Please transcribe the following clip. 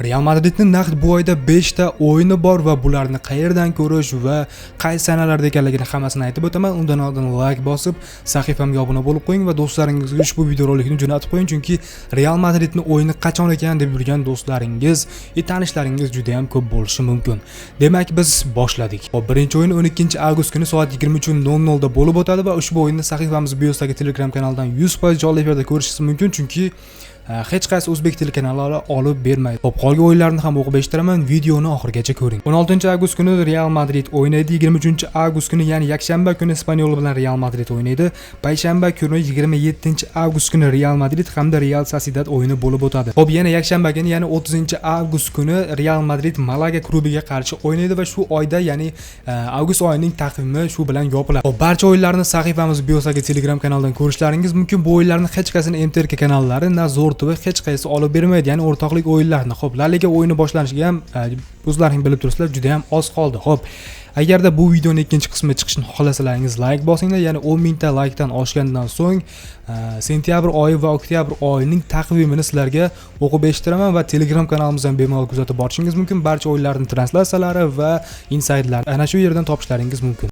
Real Madridning naqd bu oyda 5 ta o'yini bor va bularni qayerdan ko'rish va qaysi sanalarda ekanligini hammasini aytib o'taman. Undan oldin like bosib, sahifamga obuna bo'lib qo'ying va do'stlaringizga ushbu videorolikni jo'natib qo'ying, chunki Real Madridning o'yini qachon ekan deb yurgan do'stlaringiz, tanishlaringiz juda ham ko'p bo'lishi mumkin. Demak, biz boshladik. Hop, birinchi o'yin 12-avgust kuni soat 23:00 da bo'lib o'tadi va ushbu o'yinni sahifamiz biosidagi Telegram kanalidan 100% jonli efirda ko'rishingiz mumkin, chunki hech qaysi o'zbek telekanallari olib bermaydi. Xo'p, qolgan o'yinlarni ham o'qib eshitiraman, videoni oxirigacha ko'ring. 16-avgust kuni Real Madrid o'ynaydi, 23-avgust kuni, ya'ni yakshanba kuni Espanyol bilan Real Madrid o'ynaydi. Payshanba kuni 27-avgust kuni Real Madrid hamda Real Sociedad o'yini bo'lib o'tadi. Xo'p, yana yakshanba kuni, ya'ni 30-avgust kuni Real Madrid Malaga klubiga qarshi o'ynaydi va shu oyda, ya'ni avgust oyining taqvimi shu bilan yopiladi. Xo'p, barcha o'yinlarni sahifamiz biosidagi Telegram kanalidan ko'rishlaringiz mumkin. Bu o'yinlarni hech qaysini MTRK kanallari na Zo'r hech qaysi olib bermaydi, ya'ni o'rtoqlik o'yinlarini. Xo'p, La Liga o'yini boshlanishiga ham o'zlaring bilib turibsizlar, juda ham oz qoldi. Xo'p, agarda bu videoning ikkinchi qismi chiqishini xohlasalaringiz like bosinglar, ya'ni 10 ta likedan oshgandan so'ng sentyabr oyi va oktyabr oyining taqvimini sizlarga o'qib eshitiraman va Telegram kanalimizdan bemalol kuzatib borishingiz mumkin. Barcha o'yinlarning translyatsiyalari va insaydlar ana shu yerdan topishlaringiz mumkin.